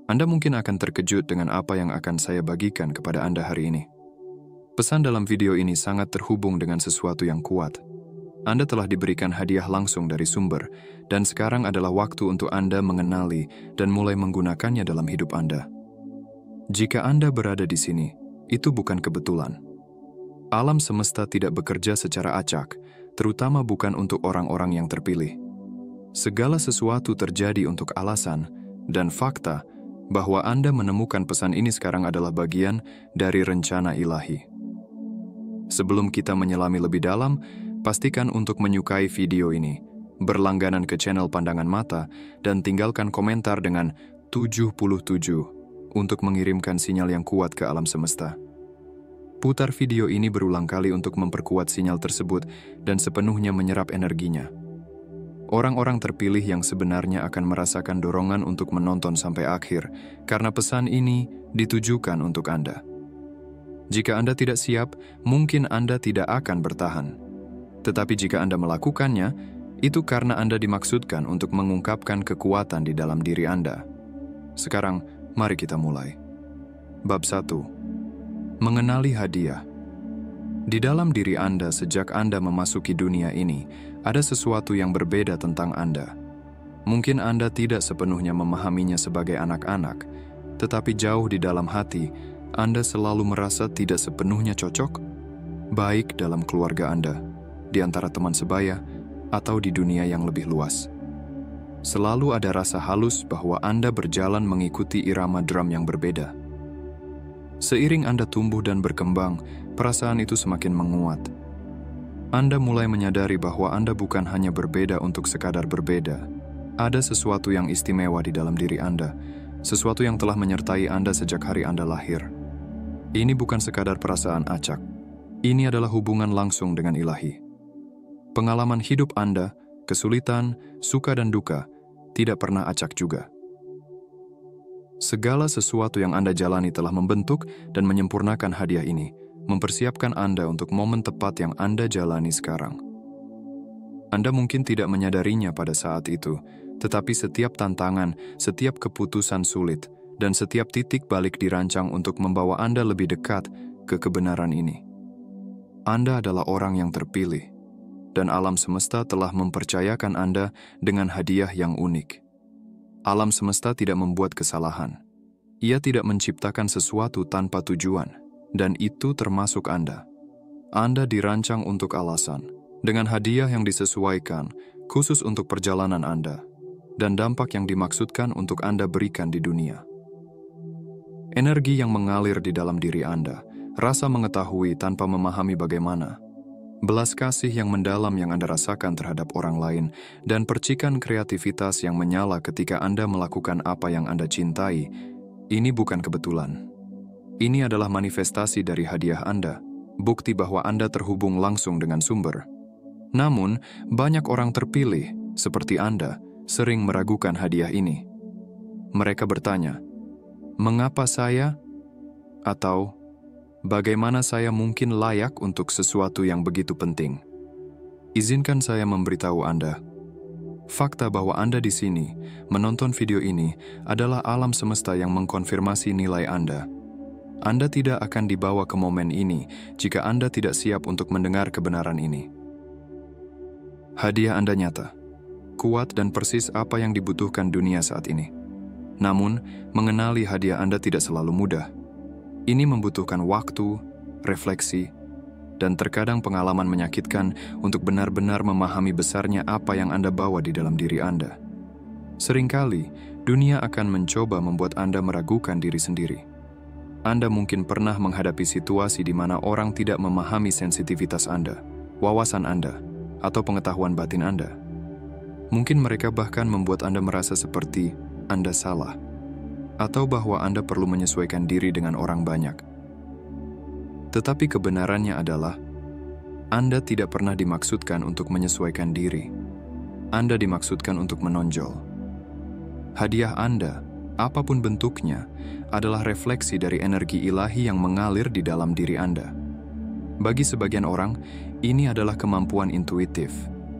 Anda mungkin akan terkejut dengan apa yang akan saya bagikan kepada Anda hari ini. Pesan dalam video ini sangat terhubung dengan sesuatu yang kuat. Anda telah diberikan hadiah langsung dari sumber, dan sekarang adalah waktu untuk Anda mengenali dan mulai menggunakannya dalam hidup Anda. Jika Anda berada di sini, itu bukan kebetulan. Alam semesta tidak bekerja secara acak, terutama bukan untuk orang-orang yang terpilih. Segala sesuatu terjadi untuk alasan, dan fakta bahwa Anda menemukan pesan ini sekarang adalah bagian dari rencana ilahi. Sebelum kita menyelami lebih dalam, pastikan untuk menyukai video ini, berlangganan ke channel Pandangan Mata, dan tinggalkan komentar dengan 77 untuk mengirimkan sinyal yang kuat ke alam semesta. Putar video ini berulang kali untuk memperkuat sinyal tersebut dan sepenuhnya menyerap energinya. Orang-orang terpilih yang sebenarnya akan merasakan dorongan untuk menonton sampai akhir, karena pesan ini ditujukan untuk Anda. Jika Anda tidak siap, mungkin Anda tidak akan bertahan. Tetapi jika Anda melakukannya, itu karena Anda dimaksudkan untuk mengungkapkan kekuatan di dalam diri Anda. Sekarang, mari kita mulai. Bab 1. Mengenali hadiah. Di dalam diri Anda sejak Anda memasuki dunia ini, ada sesuatu yang berbeda tentang Anda. Mungkin Anda tidak sepenuhnya memahaminya sebagai anak-anak, tetapi jauh di dalam hati, Anda selalu merasa tidak sepenuhnya cocok, baik dalam keluarga Anda, di antara teman sebaya, atau di dunia yang lebih luas. Selalu ada rasa halus bahwa Anda berjalan mengikuti irama drum yang berbeda. Seiring Anda tumbuh dan berkembang, perasaan itu semakin menguat. Anda mulai menyadari bahwa Anda bukan hanya berbeda untuk sekadar berbeda. Ada sesuatu yang istimewa di dalam diri Anda, sesuatu yang telah menyertai Anda sejak hari Anda lahir. Ini bukan sekadar perasaan acak. Ini adalah hubungan langsung dengan ilahi. Pengalaman hidup Anda, kesulitan, suka dan duka, tidak pernah acak juga. Segala sesuatu yang Anda jalani telah membentuk dan menyempurnakan hadiah ini, mempersiapkan Anda untuk momen tepat yang Anda jalani sekarang. Anda mungkin tidak menyadarinya pada saat itu, tetapi setiap tantangan, setiap keputusan sulit, dan setiap titik balik dirancang untuk membawa Anda lebih dekat ke kebenaran ini. Anda adalah orang yang terpilih, dan alam semesta telah mempercayakan Anda dengan hadiah yang unik. Alam semesta tidak membuat kesalahan. Ia tidak menciptakan sesuatu tanpa tujuan, dan itu termasuk Anda. Anda dirancang untuk alasan, dengan hadiah yang disesuaikan, khusus untuk perjalanan Anda, dan dampak yang dimaksudkan untuk Anda berikan di dunia. Energi yang mengalir di dalam diri Anda, rasa mengetahui tanpa memahami bagaimana, belas kasih yang mendalam yang Anda rasakan terhadap orang lain, dan percikan kreativitas yang menyala ketika Anda melakukan apa yang Anda cintai, ini bukan kebetulan. Ini adalah manifestasi dari hadiah Anda, bukti bahwa Anda terhubung langsung dengan sumber. Namun, banyak orang terpilih, seperti Anda, sering meragukan hadiah ini. Mereka bertanya, "Mengapa saya?" Atau, "Bagaimana saya mungkin layak untuk sesuatu yang begitu penting?" Izinkan saya memberitahu Anda. Fakta bahwa Anda di sini, menonton video ini, adalah alam semesta yang mengkonfirmasi nilai Anda. Anda tidak akan dibawa ke momen ini jika Anda tidak siap untuk mendengar kebenaran ini. Hadiah Anda nyata, kuat dan persis apa yang dibutuhkan dunia saat ini. Namun, mengenali hadiah Anda tidak selalu mudah. Ini membutuhkan waktu, refleksi, dan terkadang pengalaman menyakitkan untuk benar-benar memahami besarnya apa yang Anda bawa di dalam diri Anda. Seringkali, dunia akan mencoba membuat Anda meragukan diri sendiri. Anda mungkin pernah menghadapi situasi di mana orang tidak memahami sensitivitas Anda, wawasan Anda, atau pengetahuan batin Anda. Mungkin mereka bahkan membuat Anda merasa seperti Anda salah, atau bahwa Anda perlu menyesuaikan diri dengan orang banyak. Tetapi kebenarannya adalah, Anda tidak pernah dimaksudkan untuk menyesuaikan diri. Anda dimaksudkan untuk menonjol. Hadiah Anda, apapun bentuknya, adalah refleksi dari energi ilahi yang mengalir di dalam diri Anda. Bagi sebagian orang, ini adalah kemampuan intuitif,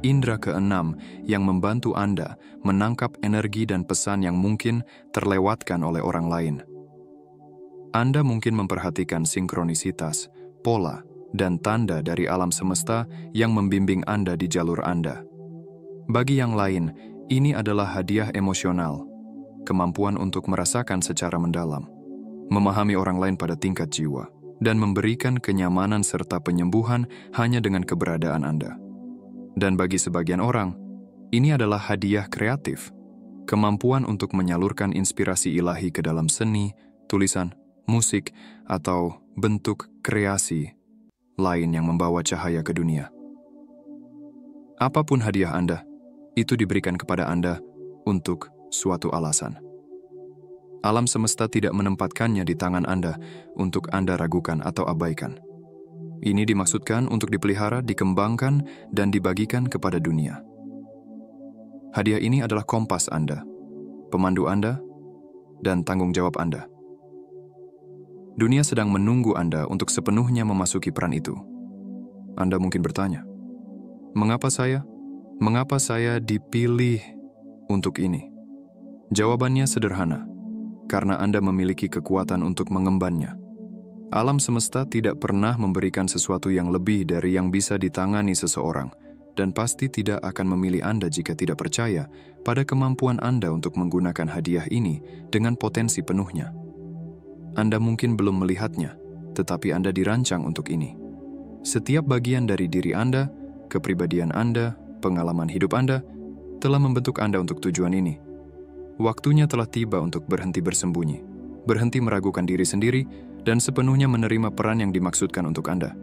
Indera keenam yang membantu Anda menangkap energi dan pesan yang mungkin terlewatkan oleh orang lain. Anda mungkin memperhatikan sinkronisitas, pola, dan tanda dari alam semesta yang membimbing Anda di jalur Anda. Bagi yang lain, ini adalah hadiah emosional, kemampuan untuk merasakan secara mendalam, memahami orang lain pada tingkat jiwa, dan memberikan kenyamanan serta penyembuhan hanya dengan keberadaan Anda. Dan bagi sebagian orang, ini adalah hadiah kreatif, kemampuan untuk menyalurkan inspirasi ilahi ke dalam seni, tulisan, musik, atau bentuk kreasi lain yang membawa cahaya ke dunia. Apapun hadiah Anda, itu diberikan kepada Anda untuk suatu alasan. Alam semesta tidak menempatkannya di tangan Anda untuk Anda ragukan atau abaikan. Ini dimaksudkan untuk dipelihara, dikembangkan, dan dibagikan kepada dunia. Hadiah ini adalah kompas Anda, pemandu Anda, dan tanggung jawab Anda. Dunia sedang menunggu Anda untuk sepenuhnya memasuki peran itu. Anda mungkin bertanya, mengapa saya? Mengapa saya dipilih untuk ini? Jawabannya sederhana, karena Anda memiliki kekuatan untuk mengembannya. Alam semesta tidak pernah memberikan sesuatu yang lebih dari yang bisa ditangani seseorang, dan pasti tidak akan memilih Anda jika tidak percaya pada kemampuan Anda untuk menggunakan hadiah ini dengan potensi penuhnya. Anda mungkin belum melihatnya, tetapi Anda dirancang untuk ini. Setiap bagian dari diri Anda, kepribadian Anda, pengalaman hidup Anda, telah membentuk Anda untuk tujuan ini. Waktunya telah tiba untuk berhenti bersembunyi, berhenti meragukan diri sendiri, dan sepenuhnya menerima peran yang dimaksudkan untuk Anda.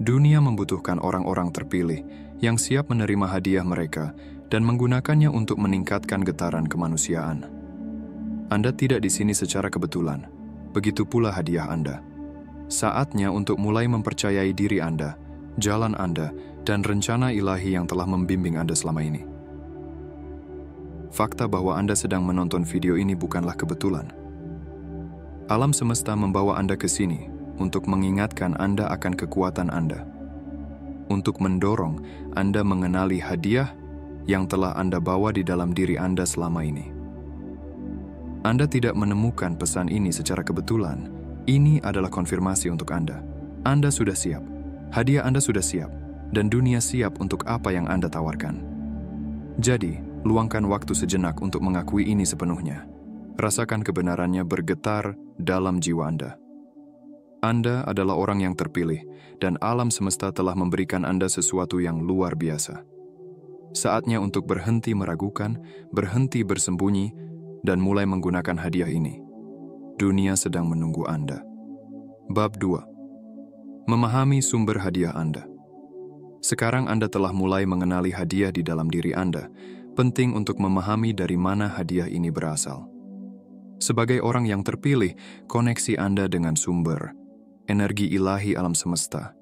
Dunia membutuhkan orang-orang terpilih yang siap menerima hadiah mereka dan menggunakannya untuk meningkatkan getaran kemanusiaan. Anda tidak di sini secara kebetulan, begitu pula hadiah Anda. Saatnya untuk mulai mempercayai diri Anda, jalan Anda, dan rencana ilahi yang telah membimbing Anda selama ini. Fakta bahwa Anda sedang menonton video ini bukanlah kebetulan. Alam semesta membawa Anda ke sini untuk mengingatkan Anda akan kekuatan Anda, untuk mendorong Anda mengenali hadiah yang telah Anda bawa di dalam diri Anda selama ini. Anda tidak menemukan pesan ini secara kebetulan. Ini adalah konfirmasi untuk Anda. Anda sudah siap, hadiah Anda sudah siap, dan dunia siap untuk apa yang Anda tawarkan. Jadi, luangkan waktu sejenak untuk mengakui ini sepenuhnya. Rasakan kebenarannya bergetar dalam jiwa Anda. Anda adalah orang yang terpilih, dan alam semesta telah memberikan Anda sesuatu yang luar biasa. Saatnya untuk berhenti meragukan, berhenti bersembunyi, dan mulai menggunakan hadiah ini. Dunia sedang menunggu Anda. Bab 2. Memahami sumber hadiah Anda. Sekarang Anda telah mulai mengenali hadiah di dalam diri Anda. Penting untuk memahami dari mana hadiah ini berasal. Sebagai orang yang terpilih, koneksi Anda dengan sumber, energi ilahi alam semesta,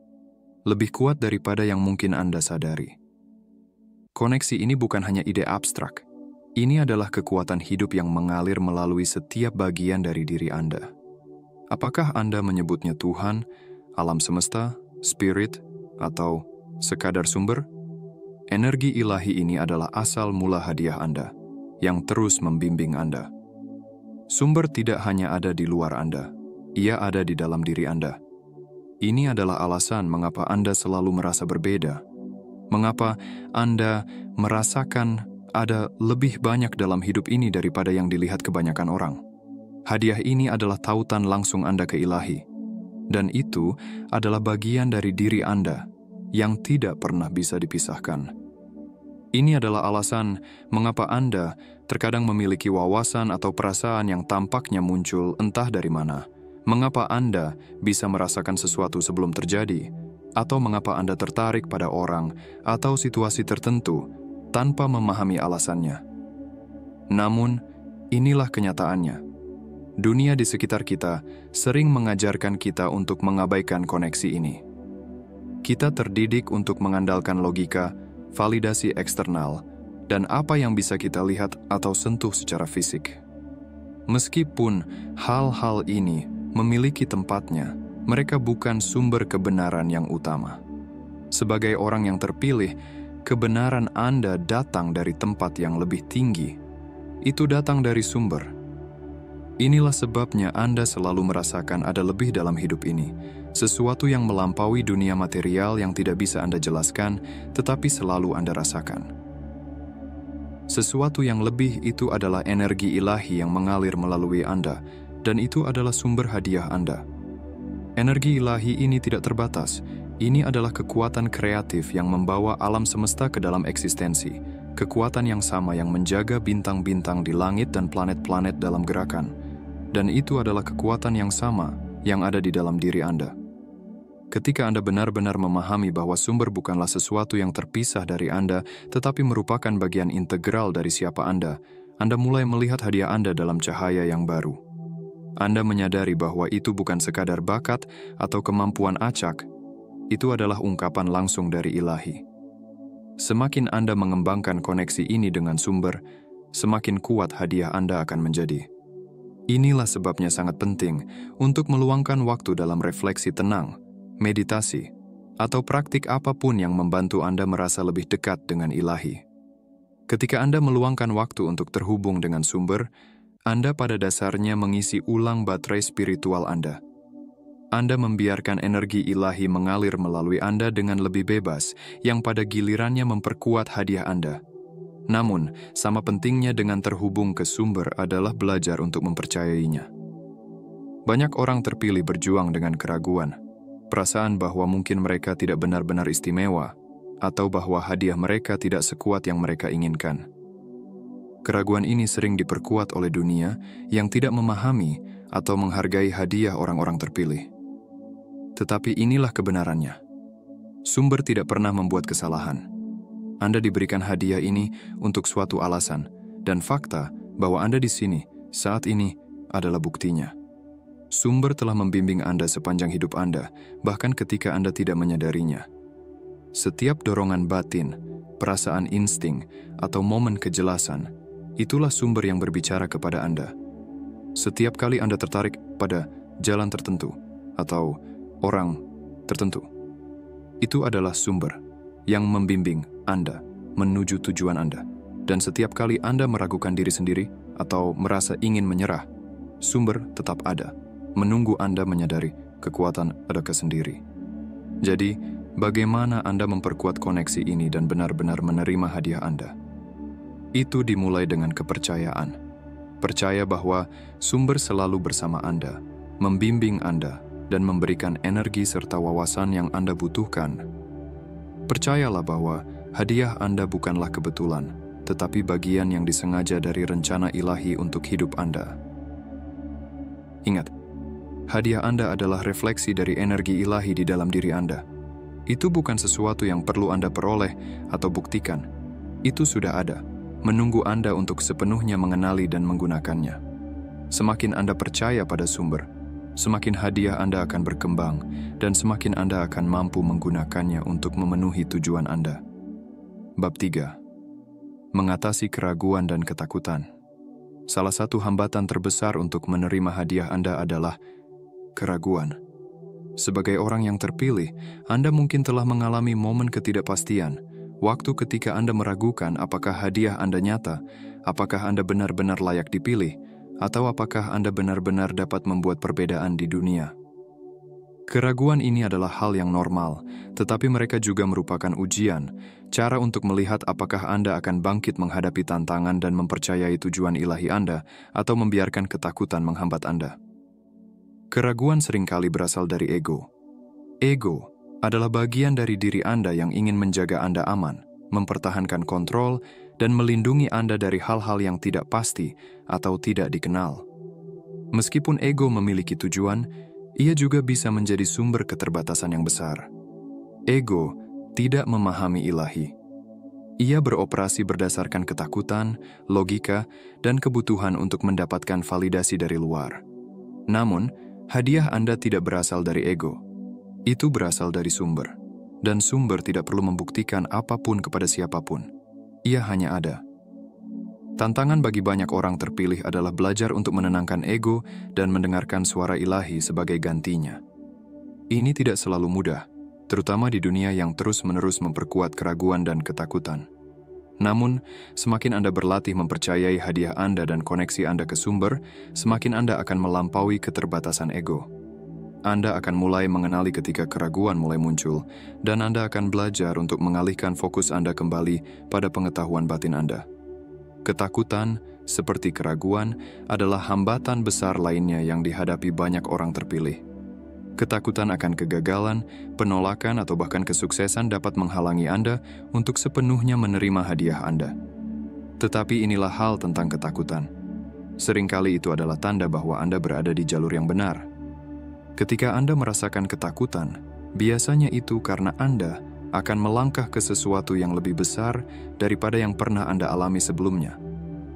lebih kuat daripada yang mungkin Anda sadari. Koneksi ini bukan hanya ide abstrak. Ini adalah kekuatan hidup yang mengalir melalui setiap bagian dari diri Anda. Apakah Anda menyebutnya Tuhan, alam semesta, spirit, atau sekadar sumber? Energi ilahi ini adalah asal mula hadiah Anda, yang terus membimbing Anda. Sumber tidak hanya ada di luar Anda, ia ada di dalam diri Anda. Ini adalah alasan mengapa Anda selalu merasa berbeda, mengapa Anda merasakan ada lebih banyak dalam hidup ini daripada yang dilihat kebanyakan orang. Hadiah ini adalah tautan langsung Anda ke ilahi, dan itu adalah bagian dari diri Anda yang tidak pernah bisa dipisahkan. Ini adalah alasan mengapa Anda terkadang memiliki wawasan atau perasaan yang tampaknya muncul entah dari mana, mengapa Anda bisa merasakan sesuatu sebelum terjadi, atau mengapa Anda tertarik pada orang atau situasi tertentu tanpa memahami alasannya. Namun, inilah kenyataannya. Dunia di sekitar kita sering mengajarkan kita untuk mengabaikan koneksi ini. Kita terdidik untuk mengandalkan logika, validasi eksternal, dan apa yang bisa kita lihat atau sentuh secara fisik. Meskipun hal-hal ini memiliki tempatnya, mereka bukan sumber kebenaran yang utama. Sebagai orang yang terpilih, kebenaran Anda datang dari tempat yang lebih tinggi. Itu datang dari sumber. Inilah sebabnya Anda selalu merasakan ada lebih dalam hidup ini, sesuatu yang melampaui dunia material yang tidak bisa Anda jelaskan, tetapi selalu Anda rasakan. Sesuatu yang lebih itu adalah energi ilahi yang mengalir melalui Anda, dan itu adalah sumber hadiah Anda. Energi ilahi ini tidak terbatas. Ini adalah kekuatan kreatif yang membawa alam semesta ke dalam eksistensi. Kekuatan yang sama yang menjaga bintang-bintang di langit dan planet-planet dalam gerakan. Dan itu adalah kekuatan yang sama yang ada di dalam diri Anda. Ketika Anda benar-benar memahami bahwa sumber bukanlah sesuatu yang terpisah dari Anda, tetapi merupakan bagian integral dari siapa Anda mulai melihat hadiah Anda dalam cahaya yang baru. Anda menyadari bahwa itu bukan sekadar bakat atau kemampuan acak, itu adalah ungkapan langsung dari ilahi. Semakin Anda mengembangkan koneksi ini dengan sumber, semakin kuat hadiah Anda akan menjadi. Inilah sebabnya sangat penting untuk meluangkan waktu dalam refleksi tenang, meditasi, atau praktik apapun yang membantu Anda merasa lebih dekat dengan ilahi. Ketika Anda meluangkan waktu untuk terhubung dengan sumber, Anda pada dasarnya mengisi ulang baterai spiritual Anda. Anda membiarkan energi ilahi mengalir melalui Anda dengan lebih bebas, yang pada gilirannya memperkuat hadiah Anda. Namun, sama pentingnya dengan terhubung ke sumber adalah belajar untuk mempercayainya. Banyak orang terpilih berjuang dengan keraguan, perasaan bahwa mungkin mereka tidak benar-benar istimewa, atau bahwa hadiah mereka tidak sekuat yang mereka inginkan. Keraguan ini sering diperkuat oleh dunia yang tidak memahami atau menghargai hadiah orang-orang terpilih. Tetapi inilah kebenarannya. Sumber tidak pernah membuat kesalahan. Anda diberikan hadiah ini untuk suatu alasan, dan fakta bahwa Anda di sini, saat ini, adalah buktinya. Sumber telah membimbing Anda sepanjang hidup Anda, bahkan ketika Anda tidak menyadarinya. Setiap dorongan batin, perasaan insting, atau momen kejelasan, itulah sumber yang berbicara kepada Anda. Setiap kali Anda tertarik pada jalan tertentu atau orang tertentu, itu adalah sumber yang membimbing Anda menuju tujuan Anda. Dan setiap kali Anda meragukan diri sendiri atau merasa ingin menyerah, sumber tetap ada, menunggu Anda menyadari kekuatan Anda sendiri. Jadi, bagaimana Anda memperkuat koneksi ini dan benar-benar menerima hadiah Anda? Itu dimulai dengan kepercayaan. Percaya bahwa sumber selalu bersama Anda, membimbing Anda, dan memberikan energi serta wawasan yang Anda butuhkan. Percayalah bahwa hadiah Anda bukanlah kebetulan, tetapi bagian yang disengaja dari rencana ilahi untuk hidup Anda. Ingat, hadiah Anda adalah refleksi dari energi ilahi di dalam diri Anda. Itu bukan sesuatu yang perlu Anda peroleh atau buktikan. Itu sudah ada, menunggu Anda untuk sepenuhnya mengenali dan menggunakannya. Semakin Anda percaya pada sumber, semakin hadiah Anda akan berkembang, dan semakin Anda akan mampu menggunakannya untuk memenuhi tujuan Anda. Bab 3. Mengatasi keraguan dan ketakutan. Salah satu hambatan terbesar untuk menerima hadiah Anda adalah keraguan. Sebagai orang yang terpilih, Anda mungkin telah mengalami momen ketidakpastian, waktu ketika Anda meragukan apakah hadiah Anda nyata, apakah Anda benar-benar layak dipilih, atau apakah Anda benar-benar dapat membuat perbedaan di dunia. Keraguan ini adalah hal yang normal, tetapi mereka juga merupakan ujian, cara untuk melihat apakah Anda akan bangkit menghadapi tantangan dan mempercayai tujuan ilahi Anda, atau membiarkan ketakutan menghambat Anda. Keraguan seringkali berasal dari ego. Ego adalah bagian dari diri Anda yang ingin menjaga Anda aman, mempertahankan kontrol, dan melindungi Anda dari hal-hal yang tidak pasti atau tidak dikenal. Meskipun ego memiliki tujuan, ia juga bisa menjadi sumber keterbatasan yang besar. Ego tidak memahami ilahi. Ia beroperasi berdasarkan ketakutan, logika, dan kebutuhan untuk mendapatkan validasi dari luar. Namun, hadiah Anda tidak berasal dari ego. Itu berasal dari sumber, dan sumber tidak perlu membuktikan apapun kepada siapapun. Ia hanya ada. Tantangan bagi banyak orang terpilih adalah belajar untuk menenangkan ego dan mendengarkan suara ilahi sebagai gantinya. Ini tidak selalu mudah, terutama di dunia yang terus-menerus memperkuat keraguan dan ketakutan. Namun, semakin Anda berlatih mempercayai hadiah Anda dan koneksi Anda ke sumber, semakin Anda akan melampaui keterbatasan ego. Anda akan mulai mengenali ketika keraguan mulai muncul, dan Anda akan belajar untuk mengalihkan fokus Anda kembali pada pengetahuan batin Anda. Ketakutan, seperti keraguan, adalah hambatan besar lainnya yang dihadapi banyak orang terpilih. Ketakutan akan kegagalan, penolakan, atau bahkan kesuksesan dapat menghalangi Anda untuk sepenuhnya menerima hadiah Anda. Tetapi inilah hal tentang ketakutan. Seringkali itu adalah tanda bahwa Anda berada di jalur yang benar. Ketika Anda merasakan ketakutan, biasanya itu karena Anda akan melangkah ke sesuatu yang lebih besar daripada yang pernah Anda alami sebelumnya.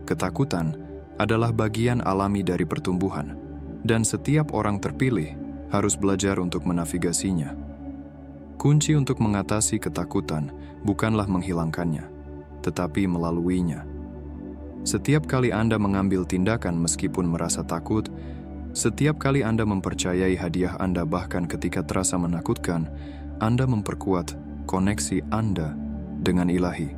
Ketakutan adalah bagian alami dari pertumbuhan, dan setiap orang terpilih harus belajar untuk menavigasinya. Kunci untuk mengatasi ketakutan bukanlah menghilangkannya, tetapi melaluinya. Setiap kali Anda mengambil tindakan meskipun merasa takut, setiap kali Anda mempercayai hadiah Anda bahkan ketika terasa menakutkan, Anda memperkuat koneksi Anda dengan ilahi.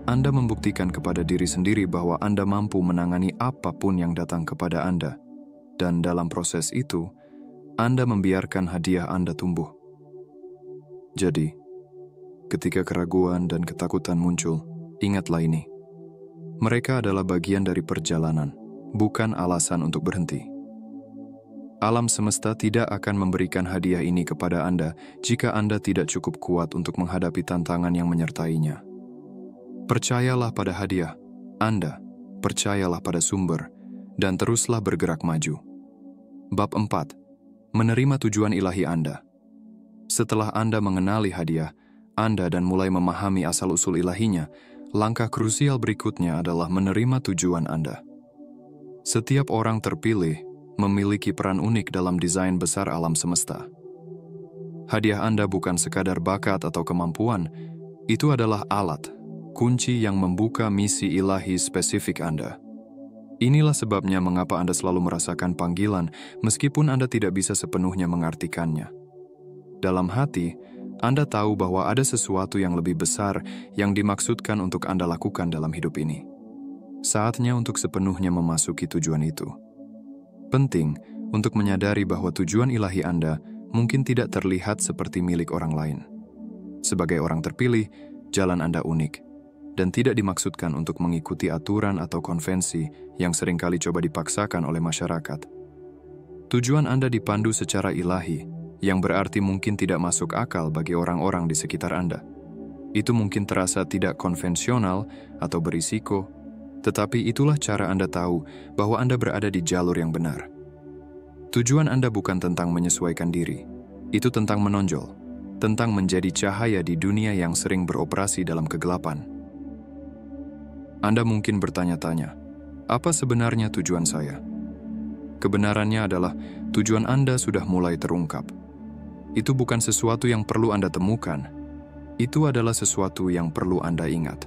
Anda membuktikan kepada diri sendiri bahwa Anda mampu menangani apapun yang datang kepada Anda. Dan dalam proses itu, Anda membiarkan hadiah Anda tumbuh. Jadi, ketika keraguan dan ketakutan muncul, ingatlah ini. Mereka adalah bagian dari perjalanan, bukan alasan untuk berhenti. Alam semesta tidak akan memberikan hadiah ini kepada Anda jika Anda tidak cukup kuat untuk menghadapi tantangan yang menyertainya. Percayalah pada hadiah Anda, percayalah pada sumber, dan teruslah bergerak maju. Bab 4. Menerima tujuan ilahi Anda. Setelah Anda mengenali hadiah Anda dan mulai memahami asal-usul ilahinya, langkah krusial berikutnya adalah menerima tujuan Anda. Setiap orang terpilih memiliki peran unik dalam desain besar alam semesta. Hadiah Anda bukan sekadar bakat atau kemampuan, itu adalah alat, kunci yang membuka misi ilahi spesifik Anda. Inilah sebabnya mengapa Anda selalu merasakan panggilan meskipun Anda tidak bisa sepenuhnya mengartikannya. Dalam hati, Anda tahu bahwa ada sesuatu yang lebih besar yang dimaksudkan untuk Anda lakukan dalam hidup ini. Saatnya untuk sepenuhnya memasuki tujuan itu. Penting untuk menyadari bahwa tujuan ilahi Anda mungkin tidak terlihat seperti milik orang lain. Sebagai orang terpilih, jalan Anda unik, dan tidak dimaksudkan untuk mengikuti aturan atau konvensi yang seringkali coba dipaksakan oleh masyarakat. Tujuan Anda dipandu secara ilahi, yang berarti mungkin tidak masuk akal bagi orang-orang di sekitar Anda. Itu mungkin terasa tidak konvensional atau berisiko, tetapi itulah cara Anda tahu bahwa Anda berada di jalur yang benar. Tujuan Anda bukan tentang menyesuaikan diri. Itu tentang menonjol, tentang menjadi cahaya di dunia yang sering beroperasi dalam kegelapan. Anda mungkin bertanya-tanya, apa sebenarnya tujuan saya? Kebenarannya adalah tujuan Anda sudah mulai terungkap. Itu bukan sesuatu yang perlu Anda temukan. Itu adalah sesuatu yang perlu Anda ingat.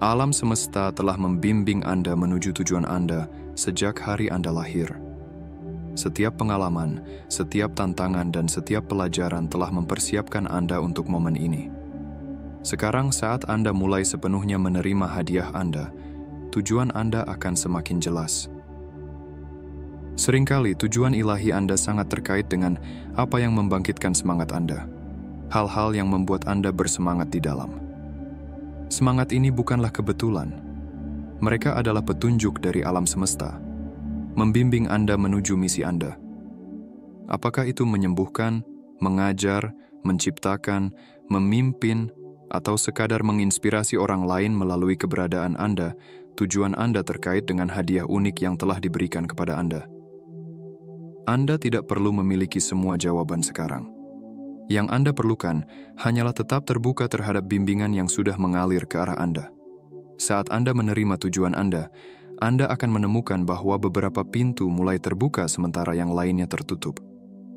Alam semesta telah membimbing Anda menuju tujuan Anda sejak hari Anda lahir. Setiap pengalaman, setiap tantangan, dan setiap pelajaran telah mempersiapkan Anda untuk momen ini. Sekarang saat Anda mulai sepenuhnya menerima hadiah Anda, tujuan Anda akan semakin jelas. Seringkali tujuan ilahi Anda sangat terkait dengan apa yang membangkitkan semangat Anda. Hal-hal yang membuat Anda bersemangat di dalam. Semangat ini bukanlah kebetulan. Mereka adalah petunjuk dari alam semesta, membimbing Anda menuju misi Anda. Apakah itu menyembuhkan, mengajar, menciptakan, memimpin, atau sekadar menginspirasi orang lain melalui keberadaan Anda, tujuan Anda terkait dengan hadiah unik yang telah diberikan kepada Anda. Anda tidak perlu memiliki semua jawaban sekarang. Yang Anda perlukan hanyalah tetap terbuka terhadap bimbingan yang sudah mengalir ke arah Anda. Saat Anda menerima tujuan Anda akan menemukan bahwa beberapa pintu mulai terbuka sementara yang lainnya tertutup.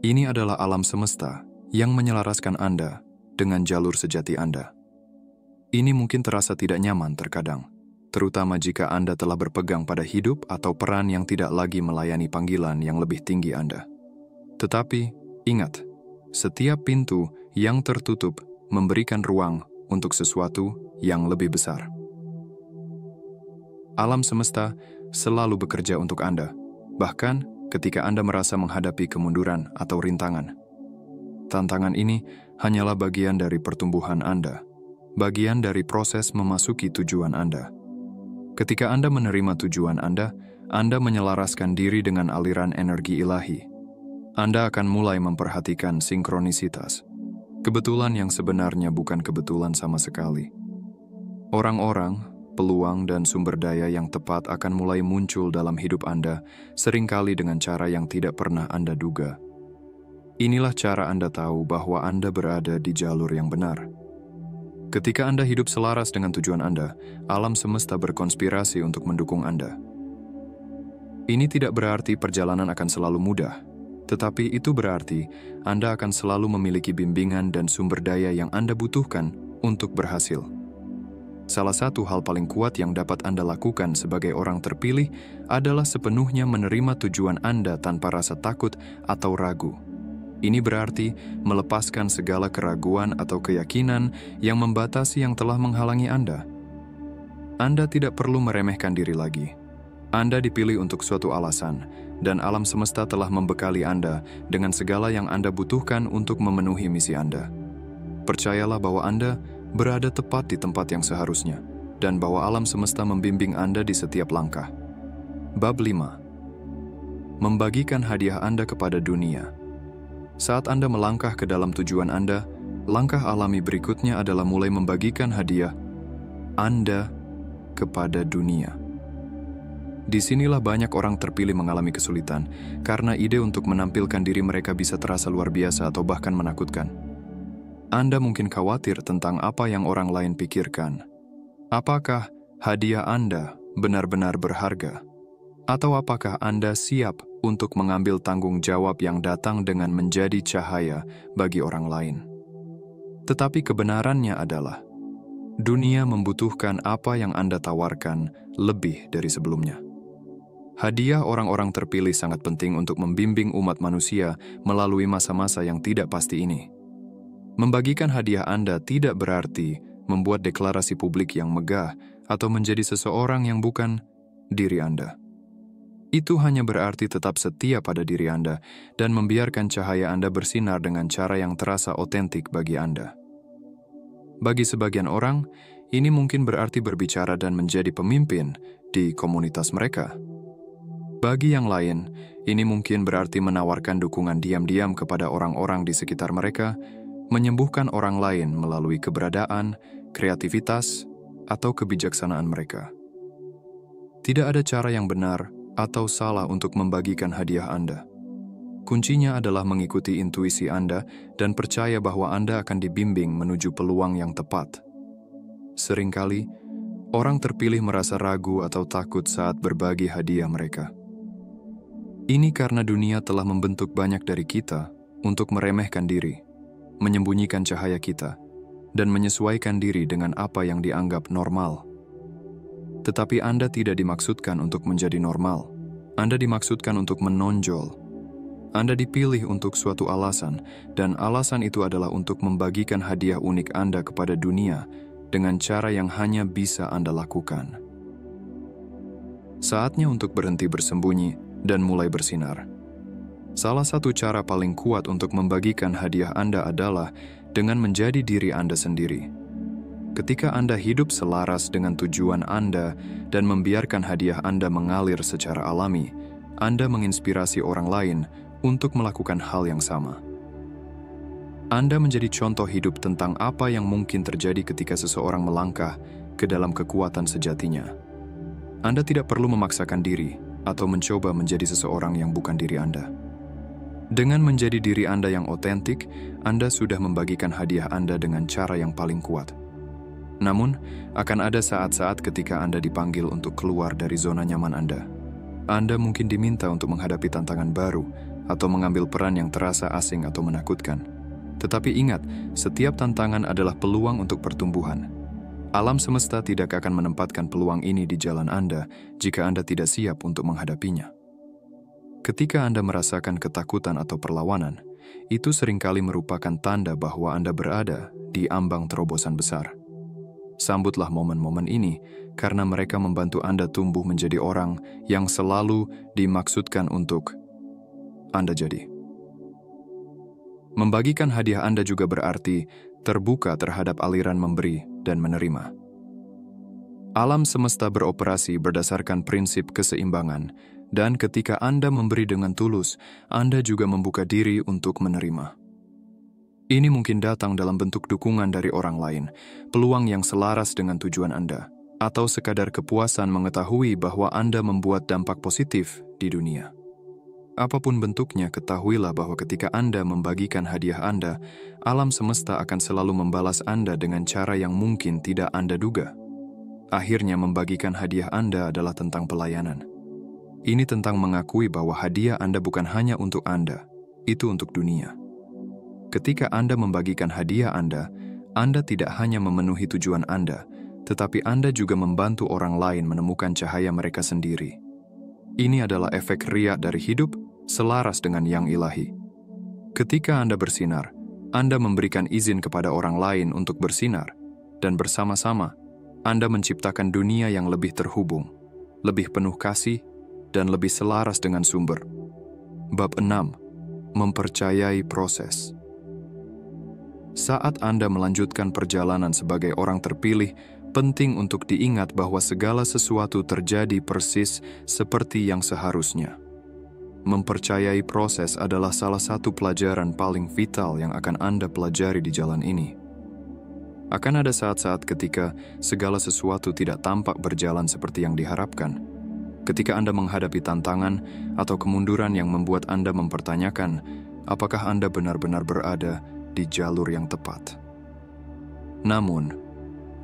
Ini adalah alam semesta yang menyelaraskan Anda dengan jalur sejati Anda. Ini mungkin terasa tidak nyaman terkadang, terutama jika Anda telah berpegang pada hidup atau peran yang tidak lagi melayani panggilan yang lebih tinggi Anda. Tetapi, ingat, setiap pintu yang tertutup memberikan ruang untuk sesuatu yang lebih besar. Alam semesta selalu bekerja untuk Anda, bahkan ketika Anda merasa menghadapi kemunduran atau rintangan. Tantangan ini hanyalah bagian dari pertumbuhan Anda, bagian dari proses memasuki tujuan Anda. Ketika Anda menerima tujuan Anda menyelaraskan diri dengan aliran energi ilahi. Anda akan mulai memperhatikan sinkronisitas, kebetulan yang sebenarnya bukan kebetulan sama sekali. Orang-orang, peluang, dan sumber daya yang tepat akan mulai muncul dalam hidup Anda, seringkali dengan cara yang tidak pernah Anda duga. Inilah cara Anda tahu bahwa Anda berada di jalur yang benar. Ketika Anda hidup selaras dengan tujuan Anda, alam semesta berkonspirasi untuk mendukung Anda. Ini tidak berarti perjalanan akan selalu mudah, tetapi itu berarti Anda akan selalu memiliki bimbingan dan sumber daya yang Anda butuhkan untuk berhasil. Salah satu hal paling kuat yang dapat Anda lakukan sebagai orang terpilih adalah sepenuhnya menerima tujuan Anda tanpa rasa takut atau ragu. Ini berarti melepaskan segala keraguan atau keyakinan yang membatasi yang telah menghalangi Anda. Anda tidak perlu meremehkan diri lagi. Anda dipilih untuk suatu alasan, dan alam semesta telah membekali Anda dengan segala yang Anda butuhkan untuk memenuhi misi Anda. Percayalah bahwa Anda berada tepat di tempat yang seharusnya, dan bahwa alam semesta membimbing Anda di setiap langkah. Bab 5. Membagikan hadiah Anda kepada dunia. Saat Anda melangkah ke dalam tujuan Anda, langkah alami berikutnya adalah mulai membagikan hadiah Anda kepada dunia. Disinilah banyak orang terpilih mengalami kesulitan, karena ide untuk menampilkan diri mereka bisa terasa luar biasa atau bahkan menakutkan. Anda mungkin khawatir tentang apa yang orang lain pikirkan. Apakah hadiah Anda benar-benar berharga? Atau apakah Anda siap untuk mengambil tanggung jawab yang datang dengan menjadi cahaya bagi orang lain? Tetapi kebenarannya adalah, dunia membutuhkan apa yang Anda tawarkan lebih dari sebelumnya. Hadiah orang-orang terpilih sangat penting untuk membimbing umat manusia melalui masa-masa yang tidak pasti ini. Membagikan hadiah Anda tidak berarti membuat deklarasi publik yang megah atau menjadi seseorang yang bukan diri Anda. Itu hanya berarti tetap setia pada diri Anda dan membiarkan cahaya Anda bersinar dengan cara yang terasa otentik bagi Anda. Bagi sebagian orang, ini mungkin berarti berbicara dan menjadi pemimpin di komunitas mereka. Bagi yang lain, ini mungkin berarti menawarkan dukungan diam-diam kepada orang-orang di sekitar mereka, menyembuhkan orang lain melalui keberadaan, kreativitas, atau kebijaksanaan mereka. Tidak ada cara yang benar atau salah untuk membagikan hadiah Anda. Kuncinya adalah mengikuti intuisi Anda dan percaya bahwa Anda akan dibimbing menuju peluang yang tepat. Seringkali, orang terpilih merasa ragu atau takut saat berbagi hadiah mereka. Ini karena dunia telah membentuk banyak dari kita untuk meremehkan diri, menyembunyikan cahaya kita, dan menyesuaikan diri dengan apa yang dianggap normal. Tetapi Anda tidak dimaksudkan untuk menjadi normal. Anda dimaksudkan untuk menonjol. Anda dipilih untuk suatu alasan, dan alasan itu adalah untuk membagikan hadiah unik Anda kepada dunia dengan cara yang hanya bisa Anda lakukan. Saatnya untuk berhenti bersembunyi dan mulai bersinar. Salah satu cara paling kuat untuk membagikan hadiah Anda adalah dengan menjadi diri Anda sendiri. Ketika Anda hidup selaras dengan tujuan Anda dan membiarkan hadiah Anda mengalir secara alami, Anda menginspirasi orang lain untuk melakukan hal yang sama. Anda menjadi contoh hidup tentang apa yang mungkin terjadi ketika seseorang melangkah ke dalam kekuatan sejatinya. Anda tidak perlu memaksakan diri atau mencoba menjadi seseorang yang bukan diri Anda. Dengan menjadi diri Anda yang otentik, Anda sudah membagikan hadiah Anda dengan cara yang paling kuat. Namun, akan ada saat-saat ketika Anda dipanggil untuk keluar dari zona nyaman Anda. Anda mungkin diminta untuk menghadapi tantangan baru atau mengambil peran yang terasa asing atau menakutkan. Tetapi ingat, setiap tantangan adalah peluang untuk pertumbuhan. Alam semesta tidak akan menempatkan peluang ini di jalan Anda jika Anda tidak siap untuk menghadapinya. Ketika Anda merasakan ketakutan atau perlawanan, itu seringkali merupakan tanda bahwa Anda berada di ambang terobosan besar. Sambutlah momen-momen ini karena mereka membantu Anda tumbuh menjadi orang yang selalu dimaksudkan untuk Anda jadi. Membagikan hadiah Anda juga berarti terbuka terhadap aliran memberi dan menerima. Alam semesta beroperasi berdasarkan prinsip keseimbangan, dan ketika Anda memberi dengan tulus, Anda juga membuka diri untuk menerima. Ini mungkin datang dalam bentuk dukungan dari orang lain, peluang yang selaras dengan tujuan Anda, atau sekadar kepuasan mengetahui bahwa Anda membuat dampak positif di dunia. Apapun bentuknya, ketahuilah bahwa ketika Anda membagikan hadiah Anda, alam semesta akan selalu membalas Anda dengan cara yang mungkin tidak Anda duga. Akhirnya, membagikan hadiah Anda adalah tentang pelayanan. Ini tentang mengakui bahwa hadiah Anda bukan hanya untuk Anda, itu untuk dunia. Ketika Anda membagikan hadiah Anda tidak hanya memenuhi tujuan Anda, tetapi Anda juga membantu orang lain menemukan cahaya mereka sendiri. Ini adalah efek riya dari hidup, selaras dengan yang ilahi. Ketika Anda bersinar, Anda memberikan izin kepada orang lain untuk bersinar, dan bersama-sama, Anda menciptakan dunia yang lebih terhubung, lebih penuh kasih, dan lebih selaras dengan sumber. Bab 6. Mempercayai proses. Saat Anda melanjutkan perjalanan sebagai orang terpilih, penting untuk diingat bahwa segala sesuatu terjadi persis seperti yang seharusnya. Mempercayai proses adalah salah satu pelajaran paling vital yang akan Anda pelajari di jalan ini. Akan ada saat-saat ketika segala sesuatu tidak tampak berjalan seperti yang diharapkan. Ketika Anda menghadapi tantangan atau kemunduran yang membuat Anda mempertanyakan apakah Anda benar-benar berada di jalur yang tepat. Namun,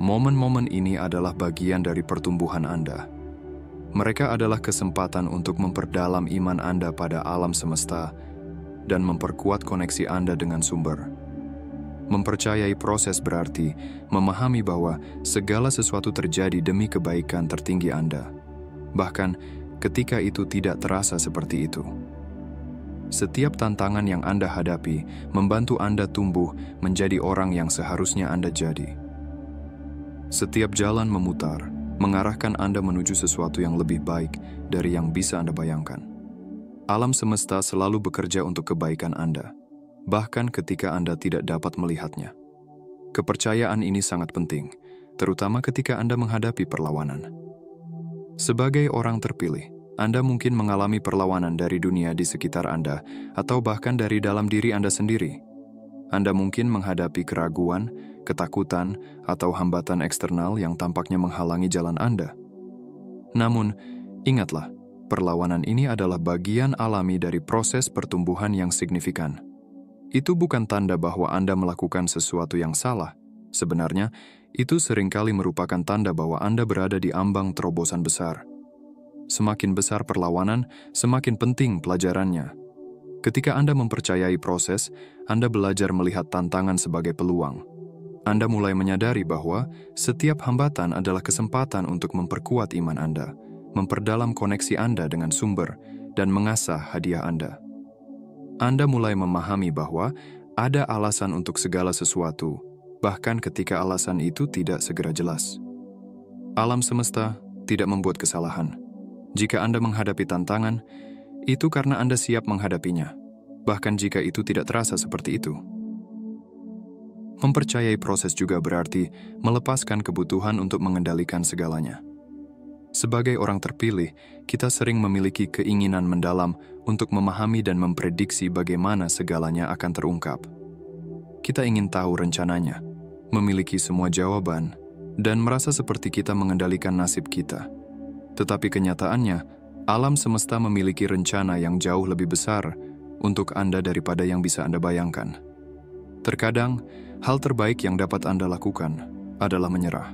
momen-momen ini adalah bagian dari pertumbuhan Anda. Mereka adalah kesempatan untuk memperdalam iman Anda pada alam semesta dan memperkuat koneksi Anda dengan sumber. Mempercayai proses berarti memahami bahwa segala sesuatu terjadi demi kebaikan tertinggi Anda, bahkan ketika itu tidak terasa seperti itu. Setiap tantangan yang Anda hadapi membantu Anda tumbuh menjadi orang yang seharusnya Anda jadi. Setiap jalan memutar, mengarahkan Anda menuju sesuatu yang lebih baik dari yang bisa Anda bayangkan. Alam semesta selalu bekerja untuk kebaikan Anda, bahkan ketika Anda tidak dapat melihatnya. Kepercayaan ini sangat penting, terutama ketika Anda menghadapi perlawanan. Sebagai orang terpilih, Anda mungkin mengalami perlawanan dari dunia di sekitar Anda, atau bahkan dari dalam diri Anda sendiri. Anda mungkin menghadapi keraguan, ketakutan, atau hambatan eksternal yang tampaknya menghalangi jalan Anda. Namun, ingatlah, perlawanan ini adalah bagian alami dari proses pertumbuhan yang signifikan. Itu bukan tanda bahwa Anda melakukan sesuatu yang salah. Sebenarnya, itu seringkali merupakan tanda bahwa Anda berada di ambang terobosan besar. Semakin besar perlawanan, semakin penting pelajarannya. Ketika Anda mempercayai proses, Anda belajar melihat tantangan sebagai peluang. Anda mulai menyadari bahwa setiap hambatan adalah kesempatan untuk memperkuat iman Anda, memperdalam koneksi Anda dengan sumber, dan mengasah hadiah Anda. Anda mulai memahami bahwa ada alasan untuk segala sesuatu, bahkan ketika alasan itu tidak segera jelas. Alam semesta tidak membuat kesalahan. Jika Anda menghadapi tantangan, itu karena Anda siap menghadapinya, bahkan jika itu tidak terasa seperti itu. Mempercayai proses juga berarti melepaskan kebutuhan untuk mengendalikan segalanya. Sebagai orang terpilih, kita sering memiliki keinginan mendalam untuk memahami dan memprediksi bagaimana segalanya akan terungkap. Kita ingin tahu rencananya, memiliki semua jawaban, dan merasa seperti kita mengendalikan nasib kita. Tetapi kenyataannya, alam semesta memiliki rencana yang jauh lebih besar untuk Anda daripada yang bisa Anda bayangkan. Terkadang, hal terbaik yang dapat Anda lakukan adalah menyerah.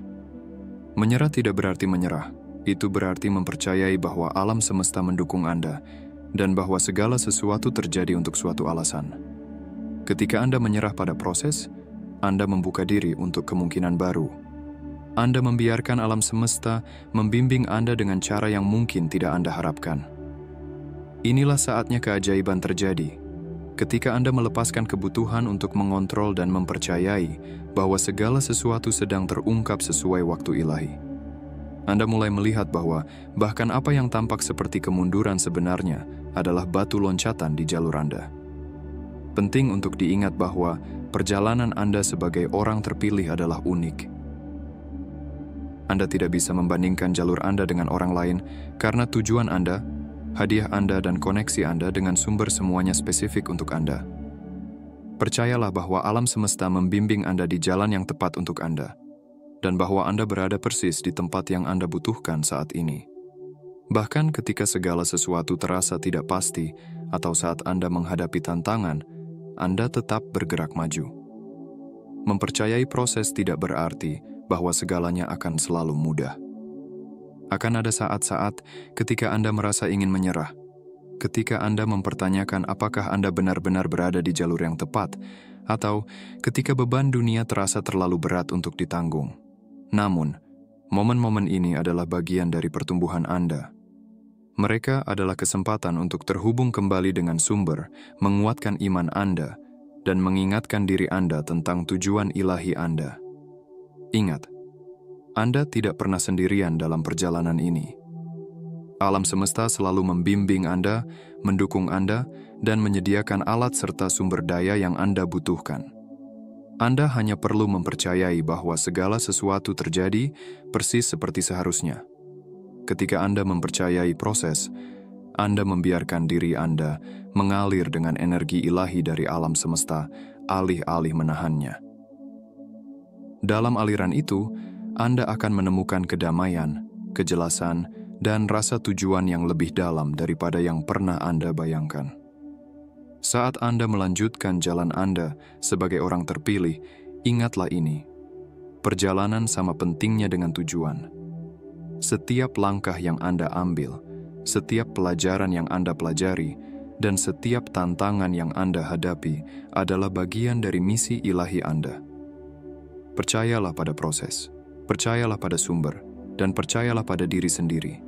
Menyerah tidak berarti menyerah. Itu berarti mempercayai bahwa alam semesta mendukung Anda dan bahwa segala sesuatu terjadi untuk suatu alasan. Ketika Anda menyerah pada proses, Anda membuka diri untuk kemungkinan baru. Anda membiarkan alam semesta membimbing Anda dengan cara yang mungkin tidak Anda harapkan. Inilah saatnya keajaiban terjadi. Ketika Anda melepaskan kebutuhan untuk mengontrol dan mempercayai bahwa segala sesuatu sedang terungkap sesuai waktu ilahi, Anda mulai melihat bahwa bahkan apa yang tampak seperti kemunduran sebenarnya adalah batu loncatan di jalur Anda. Penting untuk diingat bahwa perjalanan Anda sebagai orang terpilih adalah unik. Anda tidak bisa membandingkan jalur Anda dengan orang lain karena tujuan Anda, hadiah Anda, dan koneksi Anda dengan sumber semuanya spesifik untuk Anda. Percayalah bahwa alam semesta membimbing Anda di jalan yang tepat untuk Anda, dan bahwa Anda berada persis di tempat yang Anda butuhkan saat ini. Bahkan ketika segala sesuatu terasa tidak pasti atau saat Anda menghadapi tantangan, Anda tetap bergerak maju. Mempercayai proses tidak berarti bahwa segalanya akan selalu mudah. Akan ada saat-saat ketika Anda merasa ingin menyerah, ketika Anda mempertanyakan apakah Anda benar-benar berada di jalur yang tepat, atau ketika beban dunia terasa terlalu berat untuk ditanggung. Namun, momen-momen ini adalah bagian dari pertumbuhan Anda. Mereka adalah kesempatan untuk terhubung kembali dengan sumber, menguatkan iman Anda, dan mengingatkan diri Anda tentang tujuan ilahi Anda. Ingat, Anda tidak pernah sendirian dalam perjalanan ini. Alam semesta selalu membimbing Anda, mendukung Anda, dan menyediakan alat serta sumber daya yang Anda butuhkan. Anda hanya perlu mempercayai bahwa segala sesuatu terjadi persis seperti seharusnya. Ketika Anda mempercayai proses, Anda membiarkan diri Anda mengalir dengan energi ilahi dari alam semesta, alih-alih menahannya. Dalam aliran itu, Anda akan menemukan kedamaian, kejelasan, dan rasa tujuan yang lebih dalam daripada yang pernah Anda bayangkan. Saat Anda melanjutkan jalan Anda sebagai orang terpilih, ingatlah ini. Perjalanan sama pentingnya dengan tujuan. Setiap langkah yang Anda ambil, setiap pelajaran yang Anda pelajari, dan setiap tantangan yang Anda hadapi adalah bagian dari misi ilahi Anda. Percayalah pada proses, percayalah pada sumber, dan percayalah pada diri sendiri.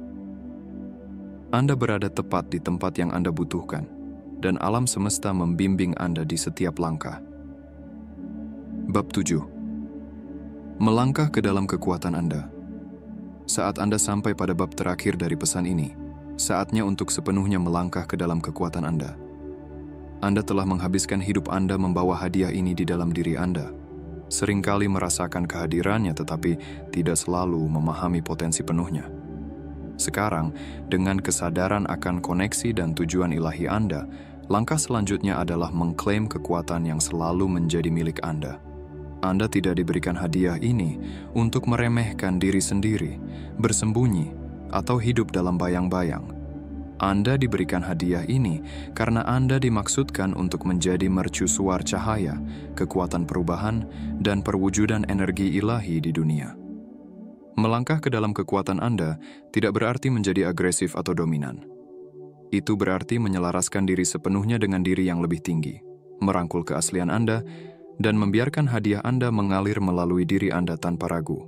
Anda berada tepat di tempat yang Anda butuhkan, dan alam semesta membimbing Anda di setiap langkah. Bab 7. Melangkah ke dalam kekuatan Anda. Saat Anda sampai pada bab terakhir dari pesan ini, saatnya untuk sepenuhnya melangkah ke dalam kekuatan Anda. Anda telah menghabiskan hidup Anda membawa hadiah ini di dalam diri Anda. Seringkali merasakan kehadirannya tetapi tidak selalu memahami potensi penuhnya. Sekarang, dengan kesadaran akan koneksi dan tujuan ilahi Anda, langkah selanjutnya adalah mengklaim kekuatan yang selalu menjadi milik Anda. Anda tidak diberikan hadiah ini untuk meremehkan diri sendiri, bersembunyi, atau hidup dalam bayang-bayang. Anda diberikan hadiah ini karena Anda dimaksudkan untuk menjadi mercusuar cahaya, kekuatan perubahan, dan perwujudan energi ilahi di dunia. Melangkah ke dalam kekuatan Anda tidak berarti menjadi agresif atau dominan. Itu berarti menyelaraskan diri sepenuhnya dengan diri yang lebih tinggi, merangkul keaslian Anda, dan membiarkan hadiah Anda mengalir melalui diri Anda tanpa ragu.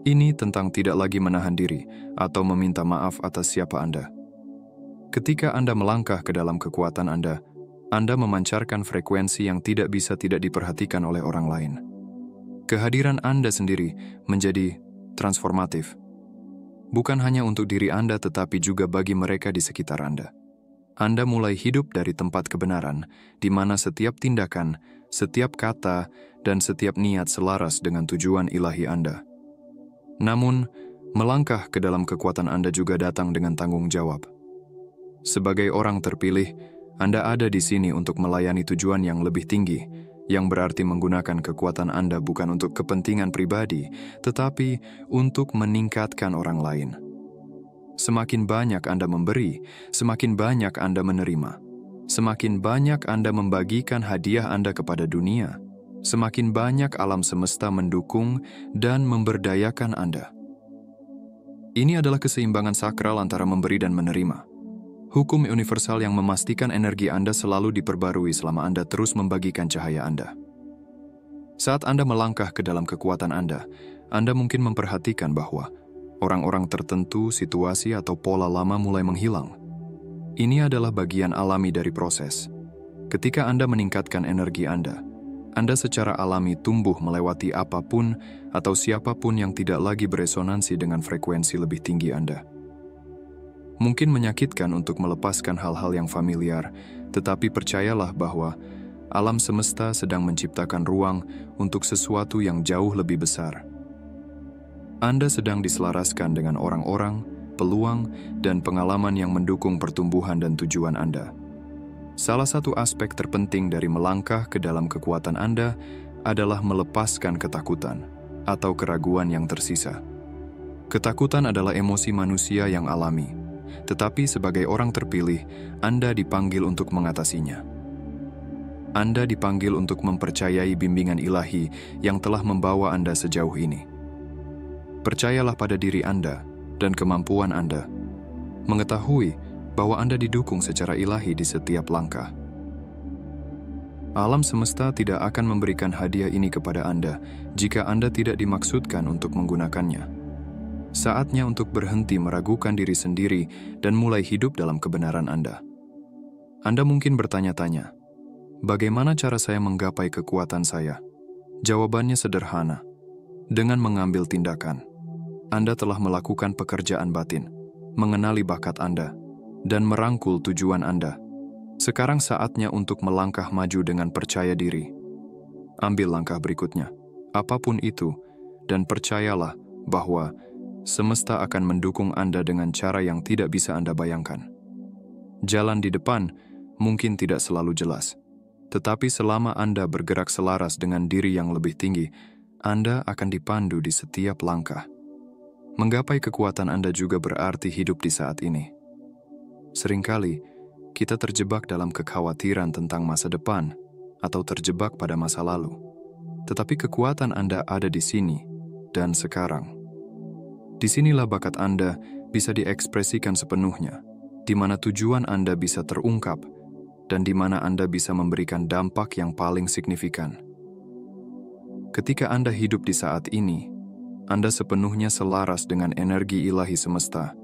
Ini tentang tidak lagi menahan diri atau meminta maaf atas siapa Anda. Ketika Anda melangkah ke dalam kekuatan Anda memancarkan frekuensi yang tidak bisa tidak diperhatikan oleh orang lain. Kehadiran Anda sendiri menjadi transformatif. Bukan hanya untuk diri Anda tetapi juga bagi mereka di sekitar Anda. Anda mulai hidup dari tempat kebenaran, di mana setiap tindakan, setiap kata, dan setiap niat selaras dengan tujuan ilahi Anda. Namun, melangkah ke dalam kekuatan Anda juga datang dengan tanggung jawab. Sebagai orang terpilih, Anda ada di sini untuk melayani tujuan yang lebih tinggi, yang berarti menggunakan kekuatan Anda bukan untuk kepentingan pribadi, tetapi untuk meningkatkan orang lain. Semakin banyak Anda memberi, semakin banyak Anda menerima. Semakin banyak Anda membagikan hadiah Anda kepada dunia, semakin banyak alam semesta mendukung dan memberdayakan Anda. Ini adalah keseimbangan sakral antara memberi dan menerima. Hukum universal yang memastikan energi Anda selalu diperbarui selama Anda terus membagikan cahaya Anda. Saat Anda melangkah ke dalam kekuatan Anda mungkin memperhatikan bahwa orang-orang tertentu, situasi, atau pola lama mulai menghilang. Ini adalah bagian alami dari proses. Ketika Anda meningkatkan energi Anda secara alami tumbuh melewati apapun atau siapapun yang tidak lagi beresonansi dengan frekuensi lebih tinggi Anda. Mungkin menyakitkan untuk melepaskan hal-hal yang familiar, tetapi percayalah bahwa alam semesta sedang menciptakan ruang untuk sesuatu yang jauh lebih besar. Anda sedang diselaraskan dengan orang-orang, peluang, dan pengalaman yang mendukung pertumbuhan dan tujuan Anda. Salah satu aspek terpenting dari melangkah ke dalam kekuatan Anda adalah melepaskan ketakutan atau keraguan yang tersisa. Ketakutan adalah emosi manusia yang alami, tetapi sebagai orang terpilih, Anda dipanggil untuk mengatasinya. Anda dipanggil untuk mempercayai bimbingan ilahi yang telah membawa Anda sejauh ini. Percayalah pada diri Anda dan kemampuan Anda. Mengetahui bahwa Anda didukung secara ilahi di setiap langkah. Alam semesta tidak akan memberikan hadiah ini kepada Anda jika Anda tidak dimaksudkan untuk menggunakannya. Saatnya untuk berhenti meragukan diri sendiri dan mulai hidup dalam kebenaran Anda. Anda mungkin bertanya-tanya, bagaimana cara saya menggapai kekuatan saya? Jawabannya sederhana. Dengan mengambil tindakan. Anda telah melakukan pekerjaan batin, mengenali bakat Anda, dan merangkul tujuan Anda. Sekarang saatnya untuk melangkah maju dengan percaya diri. Ambil langkah berikutnya, apapun itu, dan percayalah bahwa semesta akan mendukung Anda dengan cara yang tidak bisa Anda bayangkan. Jalan di depan mungkin tidak selalu jelas, tetapi selama Anda bergerak selaras dengan diri yang lebih tinggi, Anda akan dipandu di setiap langkah. Menggapai kekuatan Anda juga berarti hidup di saat ini. Seringkali, kita terjebak dalam kekhawatiran tentang masa depan atau terjebak pada masa lalu. Tetapi kekuatan Anda ada di sini dan sekarang. Disinilah bakat Anda bisa diekspresikan sepenuhnya, di mana tujuan Anda bisa terungkap, dan di mana Anda bisa memberikan dampak yang paling signifikan. Ketika Anda hidup di saat ini, Anda sepenuhnya selaras dengan energi ilahi semesta.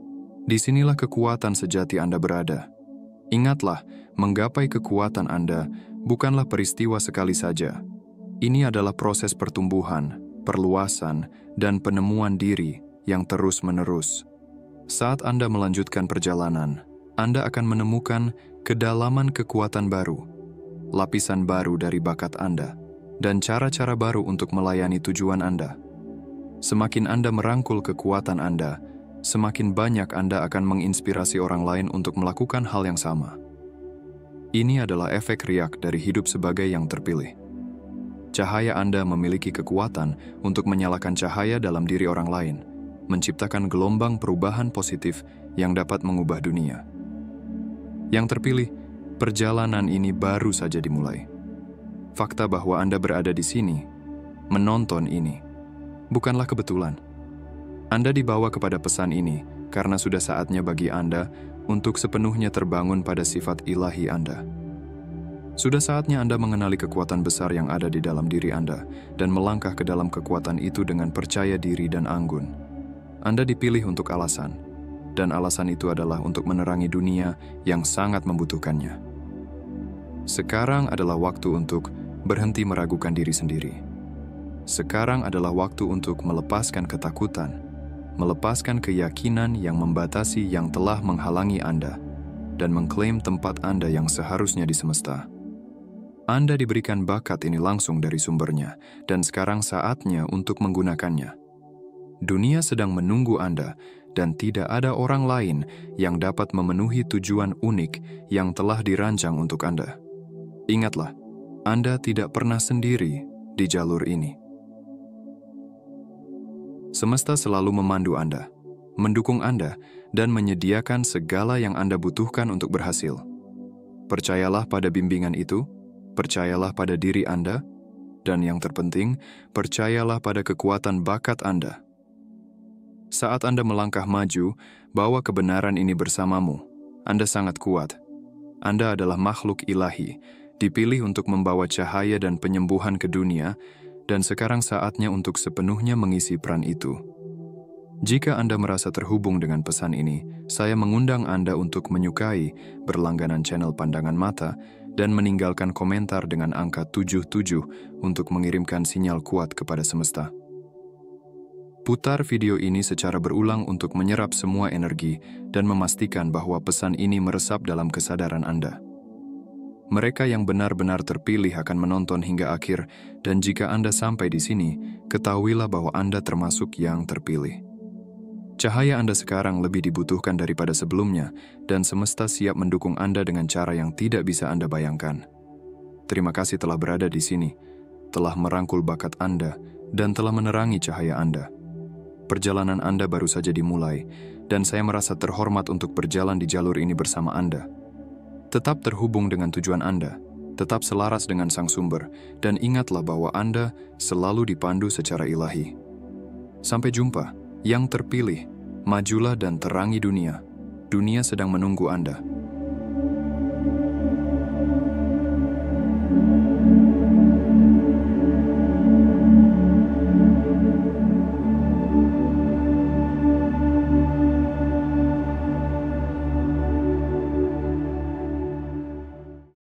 Disinilah kekuatan sejati Anda berada. Ingatlah, menggapai kekuatan Anda bukanlah peristiwa sekali saja. Ini adalah proses pertumbuhan, perluasan, dan penemuan diri yang terus-menerus. Saat Anda melanjutkan perjalanan, Anda akan menemukan kedalaman kekuatan baru, lapisan baru dari bakat Anda, dan cara-cara baru untuk melayani tujuan Anda. Semakin Anda merangkul kekuatan Anda, semakin banyak Anda akan menginspirasi orang lain untuk melakukan hal yang sama. Ini adalah efek riak dari hidup sebagai yang terpilih. Cahaya Anda memiliki kekuatan untuk menyalakan cahaya dalam diri orang lain, menciptakan gelombang perubahan positif yang dapat mengubah dunia. Yang terpilih, perjalanan ini baru saja dimulai. Fakta bahwa Anda berada di sini, menonton ini, bukanlah kebetulan. Anda dibawa kepada pesan ini karena sudah saatnya bagi Anda untuk sepenuhnya terbangun pada sifat ilahi Anda. Sudah saatnya Anda mengenali kekuatan besar yang ada di dalam diri Anda dan melangkah ke dalam kekuatan itu dengan percaya diri dan anggun. Anda dipilih untuk alasan, dan alasan itu adalah untuk menerangi dunia yang sangat membutuhkannya. Sekarang adalah waktu untuk berhenti meragukan diri sendiri. Sekarang adalah waktu untuk melepaskan ketakutan, melepaskan keyakinan yang membatasi yang telah menghalangi Anda, dan mengklaim tempat Anda yang seharusnya di semesta. Anda diberikan bakat ini langsung dari sumbernya, dan sekarang saatnya untuk menggunakannya. Dunia sedang menunggu Anda, dan tidak ada orang lain yang dapat memenuhi tujuan unik yang telah dirancang untuk Anda. Ingatlah, Anda tidak pernah sendiri di jalur ini. Semesta selalu memandu Anda, mendukung Anda, dan menyediakan segala yang Anda butuhkan untuk berhasil. Percayalah pada bimbingan itu, percayalah pada diri Anda, dan yang terpenting, percayalah pada kekuatan bakat Anda. Saat Anda melangkah maju, bawa kebenaran ini bersamamu. Anda sangat kuat. Anda adalah makhluk ilahi, dipilih untuk membawa cahaya dan penyembuhan ke dunia, dan sekarang saatnya untuk sepenuhnya mengisi peran itu. Jika Anda merasa terhubung dengan pesan ini, saya mengundang Anda untuk menyukai berlangganan channel Pandangan Mata dan meninggalkan komentar dengan angka 77 untuk mengirimkan sinyal kuat kepada semesta. Putar video ini secara berulang untuk menyerap semua energi dan memastikan bahwa pesan ini meresap dalam kesadaran Anda. Mereka yang benar-benar terpilih akan menonton hingga akhir, dan jika Anda sampai di sini, ketahuilah bahwa Anda termasuk yang terpilih. Cahaya Anda sekarang lebih dibutuhkan daripada sebelumnya, dan semesta siap mendukung Anda dengan cara yang tidak bisa Anda bayangkan. Terima kasih telah berada di sini, telah merangkul bakat Anda, dan telah menerangi cahaya Anda. Perjalanan Anda baru saja dimulai, dan saya merasa terhormat untuk berjalan di jalur ini bersama Anda. Tetap terhubung dengan tujuan Anda, tetap selaras dengan Sang Sumber, dan ingatlah bahwa Anda selalu dipandu secara ilahi. Sampai jumpa, yang terpilih, majulah dan terangi dunia. Dunia sedang menunggu Anda.